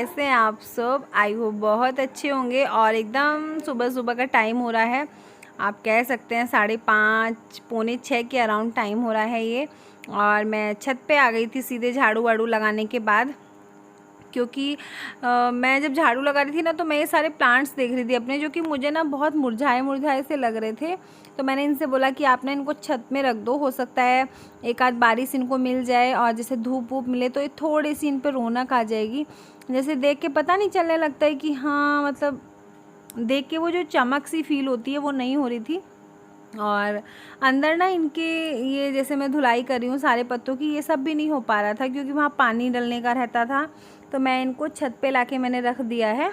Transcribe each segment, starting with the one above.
कैसे हैं आप सब? आई होप बहुत अच्छे होंगे। और एकदम सुबह सुबह का टाइम हो रहा है, आप कह सकते हैं 5:30 पौने 6 के अराउंड टाइम हो रहा है ये। और मैं छत पे आ गई थी सीधे झाड़ू वाड़ू लगाने के बाद, क्योंकि मैं जब झाड़ू लगा रही थी ना, तो मैं ये सारे प्लांट्स देख रही थी अपने, जो कि मुझे ना बहुत मुरझाए मुरझाए से लग रहे थे। तो मैंने इनसे बोला कि आप ना इनको छत में रख दो, हो सकता है एक आध बारिश इनको मिल जाए और जैसे धूप वूप मिले तो ये थोड़ी सी इन पर रौनक आ जाएगी। जैसे देख के पता नहीं चलने लगता है कि हाँ, मतलब देख के वो जो चमक सी फील होती है वो नहीं हो रही थी। और अंदर ना इनके ये जैसे मैं धुलाई कर रही हूँ सारे पत्तों की, ये सब भी नहीं हो पा रहा था क्योंकि वहाँ पानी डलने का रहता था। तो मैं इनको छत पे लाके मैंने रख दिया है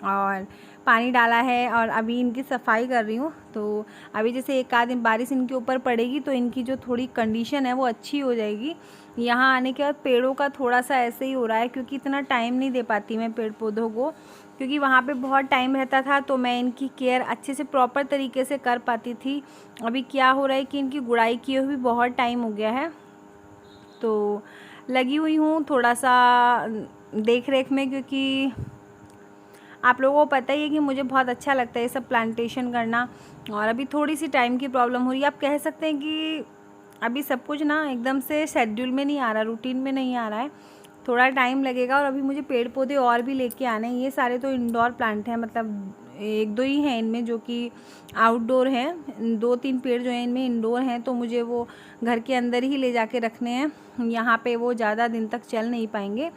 और पानी डाला है और अभी इनकी सफाई कर रही हूँ। तो अभी जैसे एक आध दिन बारिश इनके ऊपर पड़ेगी तो इनकी जो थोड़ी कंडीशन है वो अच्छी हो जाएगी। यहाँ आने के बाद पेड़ों का थोड़ा सा ऐसे ही हो रहा है, क्योंकि इतना टाइम नहीं दे पाती मैं पेड़ पौधों को, क्योंकि वहाँ पे बहुत टाइम रहता था तो मैं इनकी केयर अच्छे से प्रॉपर तरीके से कर पाती थी। अभी क्या हो रहा है कि इनकी गुड़ाई किए हुए भी बहुत टाइम हो गया है, तो लगी हुई हूँ थोड़ा सा देख रेख में, क्योंकि आप लोगों को पता ही है कि मुझे बहुत अच्छा लगता है ये सब प्लांटेशन करना। और अभी थोड़ी सी टाइम की प्रॉब्लम हो रही है, आप कह सकते हैं कि अभी सब कुछ ना एकदम से शेड्यूल में नहीं आ रहा, रूटीन में नहीं आ रहा है, थोड़ा टाइम लगेगा। और अभी मुझे पेड़ पौधे और भी लेके आने हैं। ये सारे तो इंडोर प्लांट हैं, मतलब एक दो ही हैं इनमें जो कि आउटडोर हैं, 2-3 पेड़ जो हैं इनमें इंडोर हैं, तो मुझे वो घर के अंदर ही ले जाके रखने हैं। यहाँ पे वो ज़्यादा दिन तक चल नहीं पाएंगे।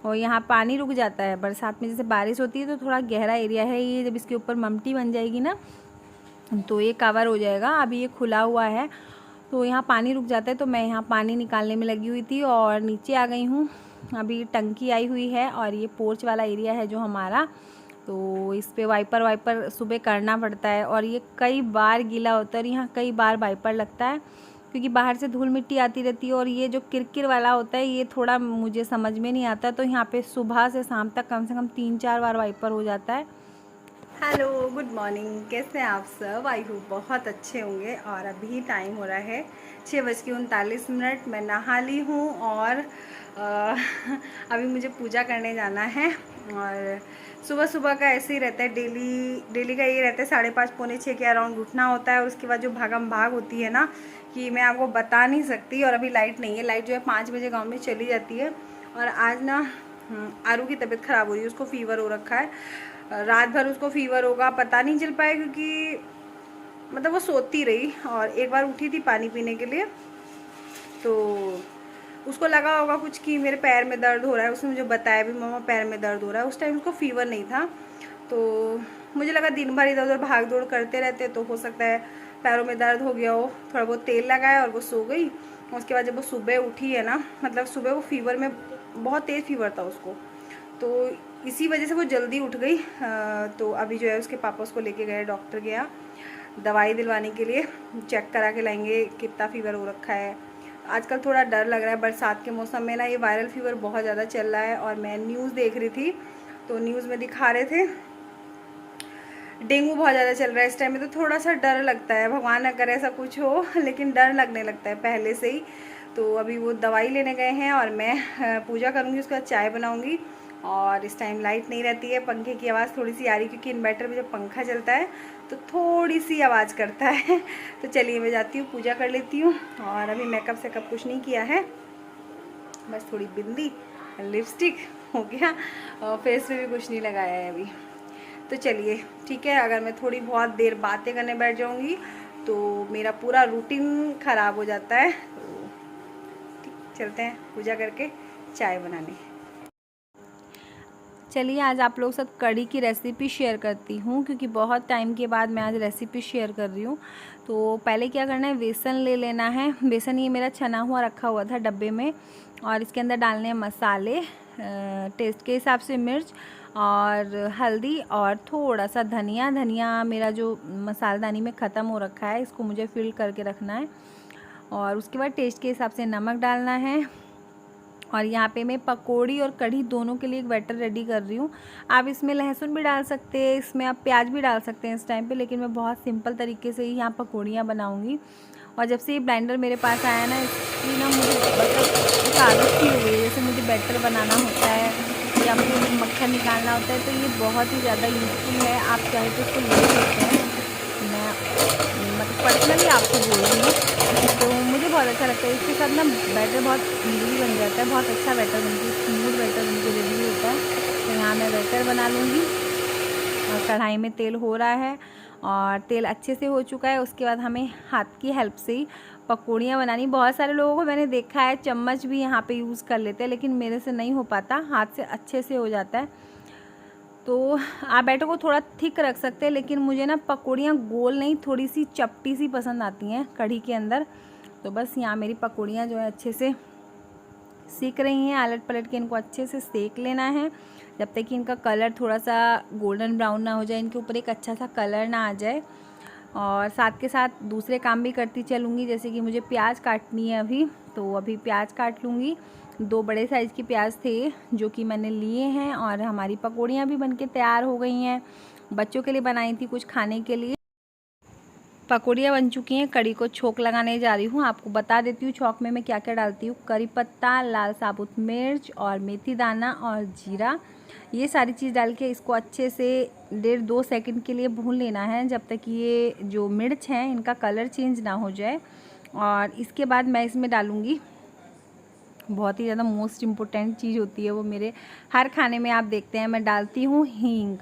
और यहाँ पानी रुक जाता है बरसात में, जैसे बारिश होती है तो थोड़ा गहरा एरिया है ये, जब इसके ऊपर ममटी बन जाएगी ना तो ये कवर हो जाएगा। अभी ये खुला हुआ है तो यहाँ पानी रुक जाता है, तो मैं यहाँ पानी निकालने में लगी हुई थी और नीचे आ गई हूँ। अभी टंकी आई हुई है और ये पोर्च वाला एरिया है जो हमारा, तो इस पे वाइपर सुबह करना पड़ता है और ये कई बार गीला होता है और यहाँ कई बार वाइपर लगता है, क्योंकि बाहर से धूल मिट्टी आती रहती है। और ये जो किरकिर वाला होता है ये थोड़ा मुझे समझ में नहीं आता, तो यहाँ पे सुबह से शाम तक कम से कम 3-4 बार वाइपर हो जाता है। हेलो, गुड मॉर्निंग, कैसे हैं आप सब? आई होप बहुत अच्छे होंगे। और अभी टाइम हो रहा है 6:39। मैं नहा ली हूँ और अभी मुझे पूजा करने जाना है। और सुबह सुबह का ऐसे ही रहता है, डेली का ये रहता है 5:30 पौने 6 के अराउंड उठना होता है। और उसके बाद जो भागम भाग होती है ना, कि मैं आपको बता नहीं सकती। और अभी लाइट नहीं है, लाइट जो है 5 बजे गाँव में चली जाती है। और आज ना आरू की तबीयत ख़राब हो रही है, उसको फीवर हो रखा है, रात भर उसको फीवर होगा, पता नहीं चल पाया, क्योंकि मतलब वो सोती रही। और एक बार उठी थी पानी पीने के लिए तो उसको लगा होगा कुछ कि मेरे पैर में दर्द हो रहा है। उसने मुझे बताया भी, मम्मा पैर में दर्द हो रहा है। उस टाइम उसको फीवर नहीं था, तो मुझे लगा दिन भर इधर उधर भाग दौड़ करते रहते तो हो सकता है पैरों में दर्द हो गया हो। थोड़ा बहुत तेल लगाया और वो सो गई। उसके बाद जब वो सुबह उठी है ना, मतलब सुबह वो फीवर में, बहुत तेज़ फीवर था उसको, तो इसी वजह से वो जल्दी उठ गई। तो अभी जो है उसके पापा उसको लेके गए, डॉक्टर गया दवाई दिलवाने के लिए, चेक करा के लाएंगे कितना फ़ीवर हो रखा है। आजकल थोड़ा डर लग रहा है, बरसात के मौसम में ना ये वायरल फ़ीवर बहुत ज़्यादा चल रहा है। और मैं न्यूज़ देख रही थी तो न्यूज़ में दिखा रहे थे डेंगू बहुत ज़्यादा चल रहा है इस टाइम में, तो थोड़ा सा डर लगता है। भगवान ना करे ऐसा कुछ हो, लेकिन डर लगने लगता है पहले से ही। तो अभी वो दवाई लेने गए हैं और मैं पूजा करूँगी, उसके बाद चाय बनाऊँगी। और इस टाइम लाइट नहीं रहती है, पंखे की आवाज़ थोड़ी सी आ रही, क्योंकि इन्वर्टर में जब पंखा चलता है तो थोड़ी सी आवाज़ करता है। तो चलिए मैं जाती हूँ, पूजा कर लेती हूँ। और अभी मेकअप सेकअप कुछ नहीं किया है, बस थोड़ी बिंदी लिपस्टिक हो गया और फेस में भी कुछ नहीं लगाया है अभी। तो चलिए ठीक है, अगर मैं थोड़ी बहुत देर बातें करने बैठ जाऊँगी तो मेरा पूरा रूटीन ख़राब हो जाता है। तो ठीक, चलते हैं पूजा करके चाय बनाने। चलिए आज आप लोग साथ कढ़ी की रेसिपी शेयर करती हूँ, क्योंकि बहुत टाइम के बाद मैं आज रेसिपी शेयर कर रही हूँ। तो पहले क्या करना है, बेसन ले लेना है। बेसन ये मेरा छना हुआ रखा हुआ था डब्बे में, और इसके अंदर डालने हैं मसाले, टेस्ट के हिसाब से मिर्च और हल्दी और थोड़ा सा धनिया। धनिया मेरा जो मसालदानी में ख़त्म हो रखा है, इसको मुझे फिल करके रखना है। और उसके बाद टेस्ट के हिसाब से नमक डालना है। और यहाँ पे मैं पकौड़ी और कढ़ी दोनों के लिए एक बैटर रेडी कर रही हूँ। आप इसमें लहसुन भी डाल सकते हैं, इसमें आप प्याज भी डाल सकते हैं इस टाइम पे, लेकिन मैं बहुत सिंपल तरीके से ही यहाँ पकौड़ियाँ बनाऊँगी। और जब से ये ब्लेंडर मेरे पास आया ना, इसकी ना मुझे मतलब एक आदत सी हो गई है। जैसे मुझे बैटर बनाना होता है या फिर मक्खन निकालना होता है तो ये बहुत ही ज़्यादा यूज़फुल है। आप चाहे तो इसको ले सकते हैं। मैं मतलब पर्सनली आपको बोल रही हूँ, तो मुझे बहुत अच्छा लगता है। इसके साथ ना बैटर बहुत इजीली बन जाता है, बहुत अच्छा बैटर बनके स्मूथ बैटर बनके रेडी होता है। तो यहाँ मैं बैटर बना लूँगी और कढ़ाई में तेल हो रहा है और तेल अच्छे से हो चुका है। उसके बाद हमें हाथ की हेल्प से ही पकौड़ियाँ बनानी। बहुत सारे लोगों को मैंने देखा है चम्मच भी यहाँ पे यूज़ कर लेते हैं, लेकिन मेरे से नहीं हो पाता, हाथ से अच्छे से हो जाता है। तो आप बैटर को थोड़ा थिक रख सकते हैं, लेकिन मुझे ना पकौड़ियाँ गोल नहीं, थोड़ी सी चपटी सी पसंद आती हैं कढ़ी के अंदर। तो बस यहाँ मेरी पकौड़ियाँ जो है अच्छे से सेक रही हैं। आलट पलट के इनको अच्छे से सेक लेना है जब तक कि इनका कलर थोड़ा सा गोल्डन ब्राउन ना हो जाए, इनके ऊपर एक अच्छा सा कलर ना आ जाए। और साथ के साथ दूसरे काम भी करती चलूँगी, जैसे कि मुझे प्याज काटनी है अभी, तो अभी प्याज काट लूँगी। 2 बड़े साइज़ के प्याज थे जो कि मैंने लिए हैं और हमारी पकौड़ियाँ भी बनके तैयार हो गई हैं। बच्चों के लिए बनाई थी कुछ खाने के लिए। पकौड़ियाँ बन चुकी हैं, कड़ी को छोंक लगाने जा रही हूँ। आपको बता देती हूँ छोंक में मैं क्या क्या डालती हूँ। करी पत्ता, लाल साबुत मिर्च और मेथी दाना और जीरा, ये सारी चीज़ डाल के इसको अच्छे से 1.5-2 सेकंड के लिए भून लेना है, जब तक ये जो मिर्च हैं इनका कलर चेंज ना हो जाए। और इसके बाद मैं इसमें डालूँगी, बहुत ही ज़्यादा मोस्ट इम्पोर्टेंट चीज़ होती है वो, मेरे हर खाने में आप देखते हैं मैं डालती हूँ हींग।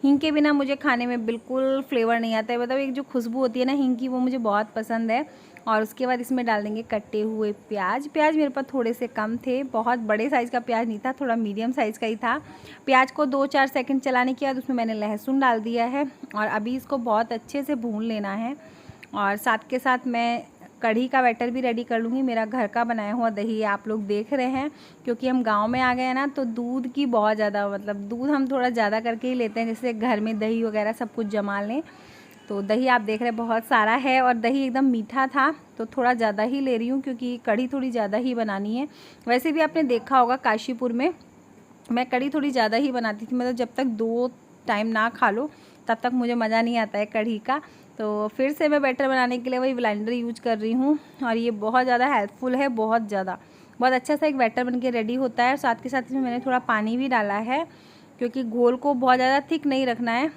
हींग के बिना मुझे खाने में बिल्कुल फ्लेवर नहीं आता है, मतलब एक जो खुशबू होती है ना हींग की, वो मुझे बहुत पसंद है। और उसके बाद इसमें डाल देंगे कटे हुए प्याज। प्याज मेरे पास थोड़े से कम थे, बहुत बड़े साइज़ का प्याज नहीं था, थोड़ा मीडियम साइज़ का ही था। प्याज को 2-4 सेकंड चलाने के बाद उसमें मैंने लहसुन डाल दिया है और अभी इसको बहुत अच्छे से भून लेना है। और साथ के साथ मैं कढ़ी का बैटर भी रेडी कर लूँगी। मेरा घर का बनाया हुआ दही आप लोग देख रहे हैं, क्योंकि हम गांव में आ गए हैं ना, तो दूध की बहुत ज़्यादा, मतलब दूध हम थोड़ा ज़्यादा करके ही लेते हैं, जैसे घर में दही वगैरह सब कुछ जमा लें। तो दही आप देख रहे हैं बहुत सारा है और दही एकदम मीठा था, तो थोड़ा ज़्यादा ही ले रही हूँ क्योंकि कढ़ी थोड़ी ज़्यादा ही बनानी है। वैसे भी आपने देखा होगा काशीपुर में मैं कढ़ी थोड़ी ज़्यादा ही बनाती थी, मतलब जब तक 2 टाइम ना खा लो तब तक मुझे मज़ा नहीं आता है कढ़ी का। तो फिर से मैं बैटर बनाने के लिए वही ब्लेंडर यूज कर रही हूँ और ये बहुत ज़्यादा हेल्पफुल है, बहुत ज़्यादा, बहुत अच्छा सा एक बैटर बनके रेडी होता है। साथ के साथ इसमें मैंने थोड़ा पानी भी डाला है क्योंकि घोल को बहुत ज़्यादा थिक नहीं रखना है।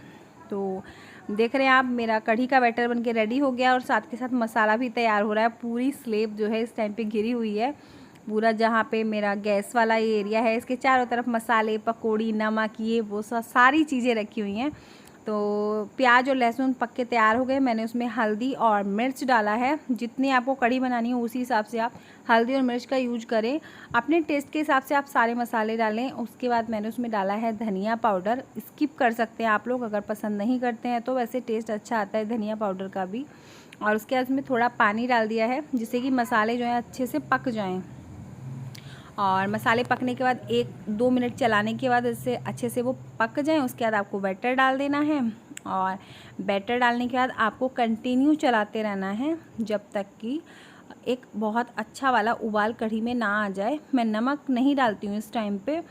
तो देख रहे हैं आप मेरा कढ़ी का बैटर बनके रेडी हो गया और साथ के साथ मसाला भी तैयार हो रहा है। पूरी स्लेब जो है इस टाइम पे घिरी हुई है, पूरा जहाँ पे मेरा गैस वाला ये एरिया है इसके चारों तरफ मसाले, पकौड़ी, नमक, ये वो सारी चीज़ें रखी हुई हैं। तो प्याज और लहसुन पक के तैयार हो गए। मैंने उसमें हल्दी और मिर्च डाला है। जितनी आपको कढ़ी बनानी हो उसी हिसाब से आप हल्दी और मिर्च का यूज करें, अपने टेस्ट के हिसाब से आप सारे मसाले डालें। उसके बाद मैंने उसमें डाला है धनिया पाउडर। स्किप कर सकते हैं आप लोग अगर पसंद नहीं करते हैं तो, वैसे टेस्ट अच्छा आता है धनिया पाउडर का भी। और उसके बाद उसमें थोड़ा पानी डाल दिया है जिससे कि मसाले जो हैं अच्छे से पक जाएँ। और मसाले पकने के बाद 1-2 मिनट चलाने के बाद इससे अच्छे से वो पक जाएं। उसके बाद आपको बैटर डाल देना है और बैटर डालने के बाद आपको कंटिन्यू चलाते रहना है जब तक कि एक बहुत अच्छा वाला उबाल कढ़ी में ना आ जाए। मैं नमक नहीं डालती हूँ इस टाइम पे,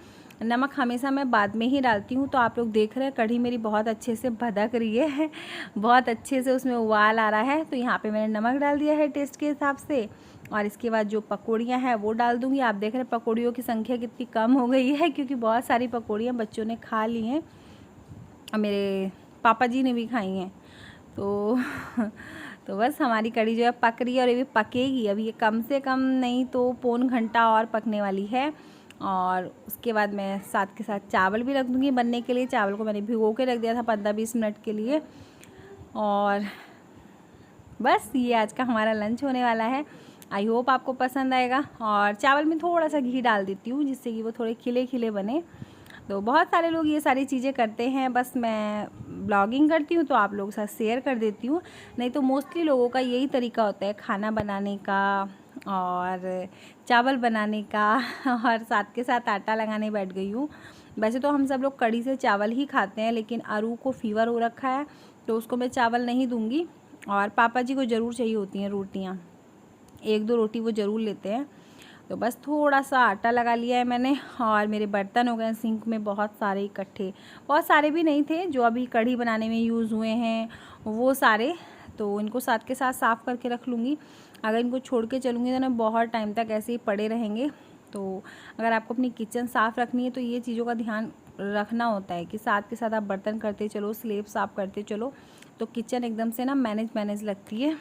नमक हमेशा मैं बाद में ही डालती हूँ। तो आप लोग देख रहे हैं कढ़ी मेरी बहुत अच्छे से भदक रही है बहुत अच्छे से उसमें उबाल आ रहा है। तो यहाँ पे मैंने नमक डाल दिया है टेस्ट के हिसाब से और इसके बाद जो पकौड़ियाँ हैं वो डाल दूँगी। आप देख रहे हैं पकौड़ियों की संख्या कितनी कम हो गई है क्योंकि बहुत सारी पकौड़ियाँ बच्चों ने खा ली हैं और मेरे पापा जी ने भी खाई हैं। तो बस हमारी कढ़ी जो है पक रही है और ये भी पकेगी। अभी ये कम से कम नहीं तो पौन घंटा और पकने वाली है। और उसके बाद मैं साथ के साथ चावल भी रख दूँगी बनने के लिए। चावल को मैंने भिगो के रख दिया था 15-20 मिनट के लिए। और बस ये आज का हमारा लंच होने वाला है। आई होप आपको पसंद आएगा। और चावल में थोड़ा सा घी डाल देती हूँ जिससे कि वो थोड़े खिले खिले बने। तो बहुत सारे लोग ये सारी चीज़ें करते हैं, बस मैं ब्लॉगिंग करती हूँ तो आप लोगों के साथ शेयर कर देती हूँ। नहीं तो मोस्टली लोगों का यही तरीका होता है खाना बनाने का और चावल बनाने का और साथ के साथ आटा लगाने बैठ गई हूँ। वैसे तो हम सब लोग कढ़ी से चावल ही खाते हैं, लेकिन अरू को फीवर हो रखा है तो उसको मैं चावल नहीं दूँगी। और पापा जी को ज़रूर चाहिए होती हैं रोटियाँ, 1-2 रोटी वो ज़रूर लेते हैं। तो बस थोड़ा सा आटा लगा लिया है मैंने और मेरे बर्तन हो गए सिंक में बहुत सारे इकट्ठे, बहुत सारे भी नहीं थे जो अभी कढ़ी बनाने में यूज़ हुए हैं वो सारे। तो इनको साथ के साथ साफ़ करके रख लूँगी। अगर इनको छोड़ के चलूँगी तो ना बहुत टाइम तक ऐसे ही पड़े रहेंगे। तो अगर आपको अपनी किचन साफ़ रखनी है तो ये चीज़ों का ध्यान रखना होता है कि साथ के साथ आप बर्तन करते चलो, स्लेब साफ करते चलो, तो किचन एकदम से ना मैनेज लगती है।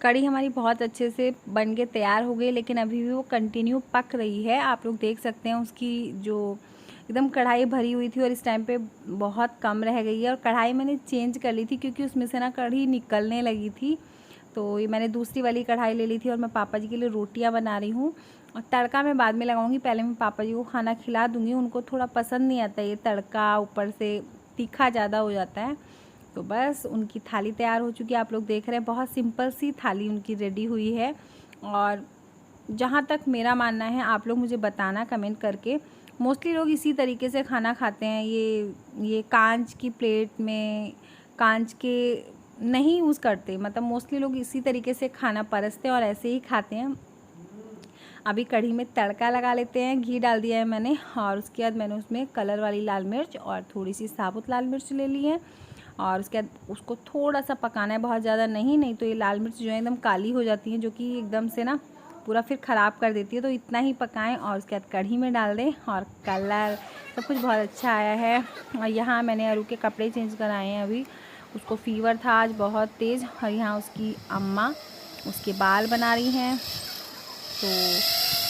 कढ़ी हमारी बहुत अच्छे से बन के तैयार हो गई, लेकिन अभी भी वो कंटिन्यू पक रही है। आप लोग देख सकते हैं उसकी जो एकदम कढ़ाई भरी हुई थी और इस टाइम पे बहुत कम रह गई है। और कढ़ाई मैंने चेंज कर ली थी क्योंकि उसमें से ना कढ़ी निकलने लगी थी, तो ये मैंने दूसरी वाली कढ़ाई ले ली थी। और मैं पापा जी के लिए रोटियां बना रही हूँ, और तड़का मैं बाद में लगाऊंगी, पहले मैं पापा जी को खाना खिला दूँगी। उनको थोड़ा पसंद नहीं आता ये तड़का, ऊपर से तीखा ज़्यादा हो जाता है। तो बस उनकी थाली तैयार हो चुकी है, आप लोग देख रहे हैं। बहुत सिंपल सी थाली उनकी रेडी हुई है। और जहाँ तक मेरा मानना है, आप लोग मुझे बताना कमेंट करके, मोस्टली लोग इसी तरीके से खाना खाते हैं। ये कांच की प्लेट में कांच के नहीं यूज़ करते, मतलब मोस्टली लोग इसी तरीके से खाना परसते हैं और ऐसे ही खाते हैं। अभी कढ़ी में तड़का लगा लेते हैं। घी डाल दिया है मैंने, और उसके बाद मैंने उसमें कलर वाली लाल मिर्च और थोड़ी सी साबुत लाल मिर्च ले ली है। और उसके बाद उसको थोड़ा सा पकाना है, बहुत ज़्यादा नहीं तो ये लाल मिर्च जो है एकदम काली हो जाती है, जो कि एकदम से ना पूरा फिर ख़राब कर देती है। तो इतना ही पकाएं और उसके बाद कढ़ी में डाल दें, और कलर सब कुछ बहुत अच्छा आया है। और यहाँ मैंने अरू के कपड़े चेंज कराए हैं अभी, उसको फ़ीवर था आज बहुत तेज़। और यहाँ उसकी अम्मा उसके बाल बना रही हैं, तो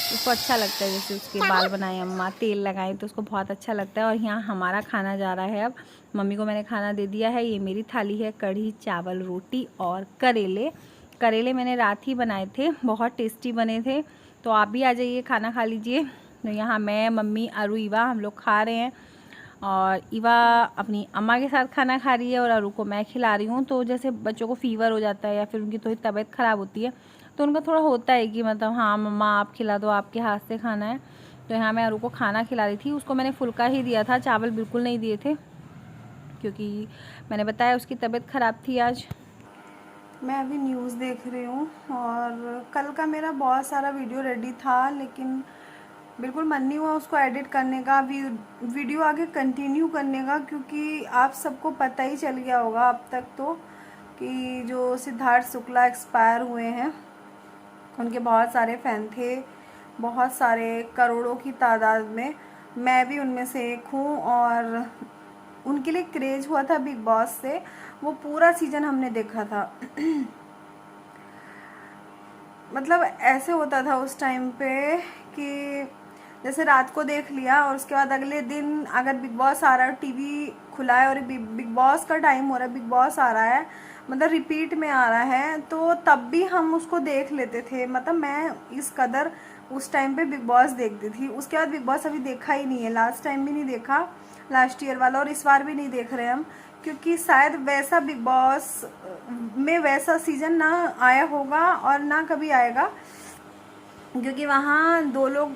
उसको अच्छा लगता है जैसे उसके बाल बनाए अम्मा, तेल लगाए, तो उसको बहुत अच्छा लगता है। और यहाँ हमारा खाना जा रहा है। अब मम्मी को मैंने खाना दे दिया है। ये मेरी थाली है, कढ़ी चावल रोटी और करेले मैंने रात ही बनाए थे, बहुत टेस्टी बने थे। तो आप भी आ जाइए, खाना खा लीजिए। तो यहाँ मैं, मम्मी, अरू, ईवा हम लोग खा रहे हैं। और ईवा अपनी अम्मा के साथ खाना खा रही है और अरू को मैं खिला रही हूँ। तो जैसे बच्चों को फ़ीवर हो जाता है या फिर उनकी थोड़ी तबीयत ख़राब होती है, तो उनका थोड़ा होता है कि मतलब हाँ मम्मा आप खिला दो, आपके हाथ से खाना है। तो यहाँ मैं अरू को खाना खिला रही थी। उसको मैंने फुल्का ही दिया था, चावल बिल्कुल नहीं दिए थे, क्योंकि मैंने बताया उसकी तबीयत ख़राब थी आज। मैं अभी न्यूज़ देख रही हूँ, और कल का मेरा बहुत सारा वीडियो रेडी था, लेकिन बिल्कुल मन नहीं हुआ उसको एडिट करने का, वीडियो आगे कंटिन्यू करने का, क्योंकि आप सबको पता ही चल गया होगा अब तक तो कि जो सिद्धार्थ शुक्ला एक्सपायर हुए हैं, उनके बहुत सारे फ़ैन थे, बहुत सारे, करोड़ों की तादाद में। मैं भी उनमें से एक हूँ, और उनके लिए क्रेज़ हुआ था बिग बॉस से। वो पूरा सीज़न हमने देखा था। मतलब ऐसे होता था उस टाइम पे कि जैसे रात को देख लिया और उसके बाद अगले दिन अगर बिग बॉस आ रहा है, टीवी खुला है और बिग बॉस का टाइम हो रहा है, बिग बॉस आ रहा है, मतलब रिपीट में आ रहा है, तो तब भी हम उसको देख लेते थे। मतलब मैं इस कदर उस टाइम पे बिग बॉस देखती थी। उसके बाद बिग बॉस अभी देखा ही नहीं है, लास्ट टाइम भी नहीं देखा, लास्ट ईयर वाला, और इस बार भी नहीं देख रहे हम, क्योंकि शायद वैसा बिग बॉस में वैसा सीज़न ना आया होगा और ना कभी आएगा, क्योंकि वहाँ दो लोग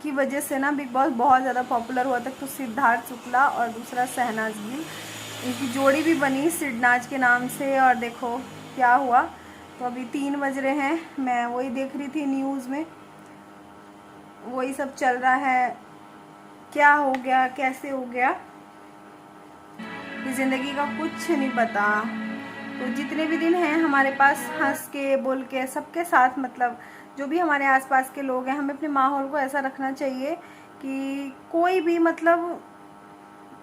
की वजह से ना बिग बॉस बहुत ज़्यादा पॉपुलर हुआ था। तो सिद्धार्थ शुक्ला और दूसरा शहनाज गिल, इनकी जोड़ी भी बनी सिडनाज के नाम से, और देखो क्या हुआ। तो अभी 3 बज रहे हैं, मैं वही देख रही थी न्यूज़ में, वही सब चल रहा है, क्या हो गया, कैसे हो गया, ज़िंदगी का कुछ नहीं पता। तो जितने भी दिन हैं हमारे पास, हंस के बोल के सबके साथ, मतलब जो भी हमारे आसपास के लोग हैं, हमें अपने माहौल को ऐसा रखना चाहिए कि कोई भी, मतलब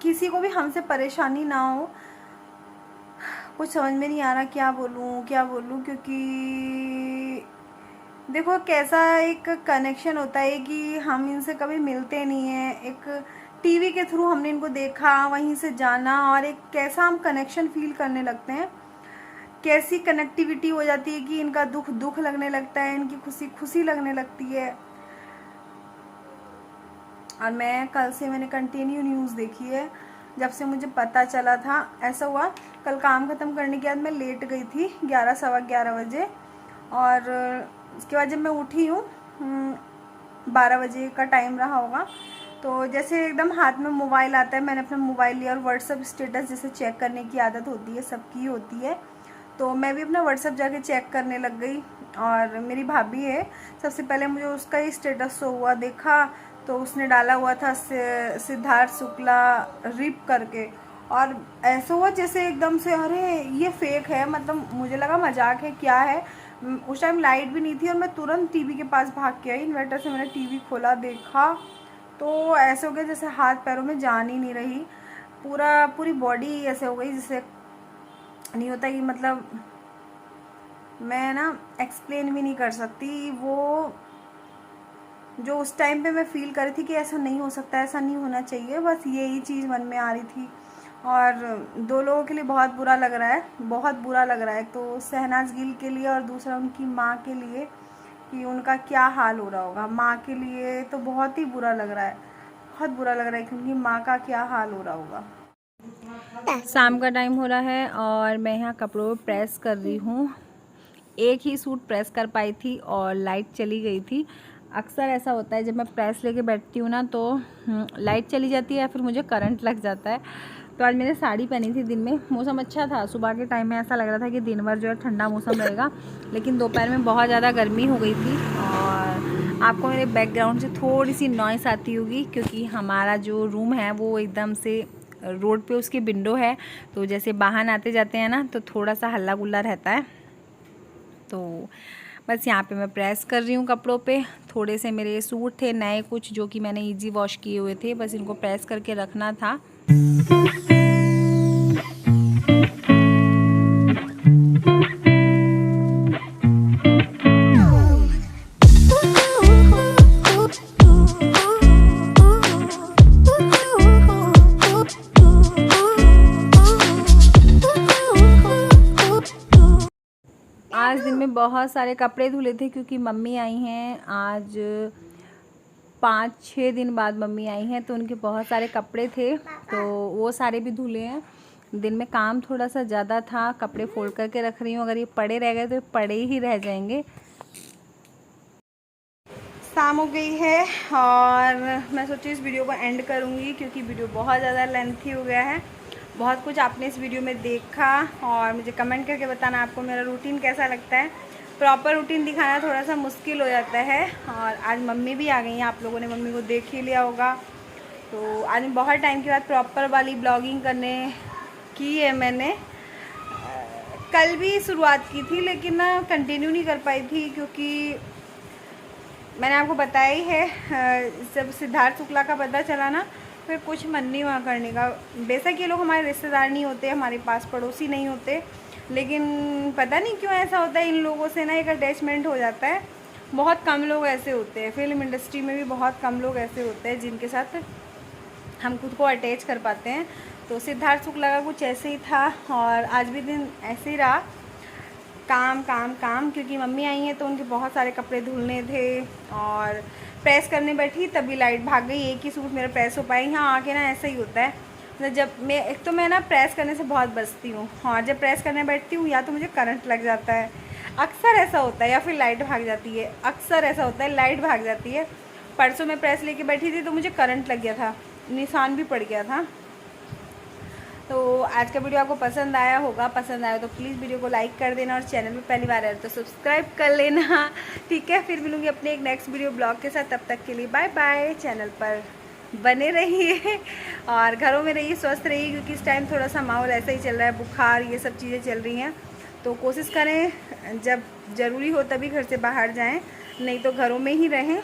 किसी को भी हमसे परेशानी ना हो। कुछ समझ में नहीं आ रहा क्या बोलूँ, क्योंकि देखो कैसा एक कनेक्शन होता है कि हम इनसे कभी मिलते नहीं हैं, एक टीवी के थ्रू हमने इनको देखा, वहीं से जाना, और एक कैसा हम कनेक्शन फील करने लगते हैं, कैसी कनेक्टिविटी हो जाती है कि इनका दुख दुख लगने लगता है, इनकी खुशी खुशी लगने लगती है। और मैं कल से मैंने कंटिन्यू न्यूज़ देखी है, जब से मुझे पता चला था। ऐसा हुआ, कल काम ख़त्म करने के बाद मैं लेट गई थी 11 सवा 11 बजे, और उसके बाद जब मैं उठी हूँ 12 बजे का टाइम रहा होगा, तो जैसे एकदम हाथ में मोबाइल आता है, मैंने अपना मोबाइल लिया और व्हाट्सअप स्टेटस जैसे चेक करने की आदत होती है, सबकी होती है, तो मैं भी अपना व्हाट्सअप जाके चेक करने लग गई। और मेरी भाभी है, सबसे पहले मुझे उसका ही स्टेटस शो हुआ, देखा तो उसने डाला हुआ था सिद्धार्थ शुक्ला रिप करके, और ऐसा हुआ जैसे एकदम से अरे ये फेक है, मतलब मुझे लगा मजाक है क्या है। उस टाइम लाइट भी नहीं थी और मैं तुरंत टीवी के पास भाग के आई, इन्वर्टर से मैंने टीवी खोला, देखा तो ऐसे हो गया जैसे हाथ पैरों में जान ही नहीं रही, पूरी बॉडी ऐसे हो गई जैसे नहीं होता कि मतलब मैं ना एक्सप्लेन भी नहीं कर सकती वो जो उस टाइम पे मैं फ़ील कर रही थी कि ऐसा नहीं हो सकता, ऐसा नहीं होना चाहिए, बस यही चीज़ मन में आ रही थी। और 2 लोगों के लिए बहुत बुरा लग रहा है, बहुत बुरा लग रहा है। तो शहनाज गिल के लिए और दूसरा उनकी माँ के लिए कि उनका क्या हाल हो रहा होगा। माँ के लिए तो बहुत ही बुरा लग रहा है, बहुत बुरा लग रहा है कि उनकी माँ का क्या हाल हो रहा होगा। शाम का टाइम हो रहा है और मैं यहाँ कपड़ों पे प्रेस कर रही हूँ। एक ही सूट प्रेस कर पाई थी और लाइट चली गई थी। अक्सर ऐसा होता है जब मैं प्रेस लेके बैठती हूँ ना तो लाइट चली जाती है या फिर मुझे करंट लग जाता है। तो आज मैंने साड़ी पहनी थी दिन में, मौसम अच्छा था, सुबह के टाइम में ऐसा लग रहा था कि दिन भर जो है ठंडा मौसम रहेगा, लेकिन दोपहर में बहुत ज़्यादा गर्मी हो गई थी। और आपको मेरे बैकग्राउंड से थोड़ी सी नॉइस आती होगी क्योंकि हमारा जो रूम है वो एकदम से रोड पे उसकी विंडो है, तो जैसे वाहन आते जाते हैं ना तो थोड़ा सा हल्ला गुल्ला रहता है। तो बस यहाँ पे मैं प्रेस कर रही हूँ कपड़ों पे। थोड़े से मेरे सूट थे नए कुछ जो कि मैंने इजी वॉश किए हुए थे, बस इनको प्रेस करके रखना था। आज दिन में बहुत सारे कपड़े धुले थे क्योंकि मम्मी आई हैं आज 5-6 दिन बाद मम्मी आई हैं, तो उनके बहुत सारे कपड़े थे तो वो सारे भी धुले हैं। दिन में काम थोड़ा सा ज़्यादा था, कपड़े फोल्ड करके रख रही हूँ, अगर ये पड़े रह गए तो पड़े ही रह जाएंगे। शाम हो गई है और मैं सोची इस वीडियो को एंड करूँगी क्योंकि वीडियो बहुत ज़्यादा लेंथी हो गया है। बहुत कुछ आपने इस वीडियो में देखा और मुझे कमेंट करके बताना आपको मेरा रूटीन कैसा लगता है। प्रॉपर रूटीन दिखाना थोड़ा सा मुश्किल हो जाता है। और आज मम्मी भी आ गई हैं, आप लोगों ने मम्मी को देख ही लिया होगा। तो आज बहुत टाइम के बाद प्रॉपर वाली ब्लॉगिंग करने की है मैंने। कल भी शुरुआत की थी लेकिन ना कंटिन्यू नहीं कर पाई थी क्योंकि मैंने आपको बताया ही है, जब सिद्धार्थ शुक्ला का पता चला ना फिर कुछ मन नहीं हुआ करने का। बेशक ये लोग हमारे रिश्तेदार नहीं होते, हमारे पास पड़ोसी नहीं होते, लेकिन पता नहीं क्यों ऐसा होता है, इन लोगों से ना एक अटैचमेंट हो जाता है। बहुत कम लोग ऐसे होते हैं, फिल्म इंडस्ट्री में भी बहुत कम लोग ऐसे होते हैं जिनके साथ हम खुद को अटैच कर पाते हैं। तो सिद्धार्थ शुक्ला का कुछ ऐसे ही था और आज भी दिन ऐसे ही रहा, काम काम काम। क्योंकि मम्मी आई हैं तो उनके बहुत सारे कपड़े धुलने थे और प्रेस करने बैठी तभी लाइट भाग गई, एक ही सूट मेरा प्रेस हो पाई। यहाँ आके ना ऐसा ही होता है, मतलब जब मैं एक तो मैं ना प्रेस करने से बहुत बचती हूँ और जब प्रेस करने बैठती हूँ या तो मुझे करंट लग जाता है, अक्सर ऐसा होता है, या फिर लाइट भाग जाती है, अक्सर ऐसा होता है लाइट भाग जाती है। परसों मैं प्रेस लेके बैठी थी तो मुझे करंट लग गया था, निशान भी पड़ गया था। तो आज का वीडियो आपको पसंद आया होगा, पसंद आया तो प्लीज़ वीडियो को लाइक कर देना और चैनल पे पहली बार आए तो सब्सक्राइब कर लेना, ठीक है। फिर मिलूंगी अपने एक नेक्स्ट वीडियो ब्लॉग के साथ, तब तक के लिए बाय बाय। चैनल पर बने रहिए और घरों में रहिए, स्वस्थ रहिए क्योंकि इस टाइम थोड़ा सा माहौल ऐसा ही चल रहा है, बुखार ये सब चीज़ें चल रही हैं। तो कोशिश करें जब ज़रूरी हो तभी घर से बाहर जाएँ, नहीं तो घरों में ही रहें।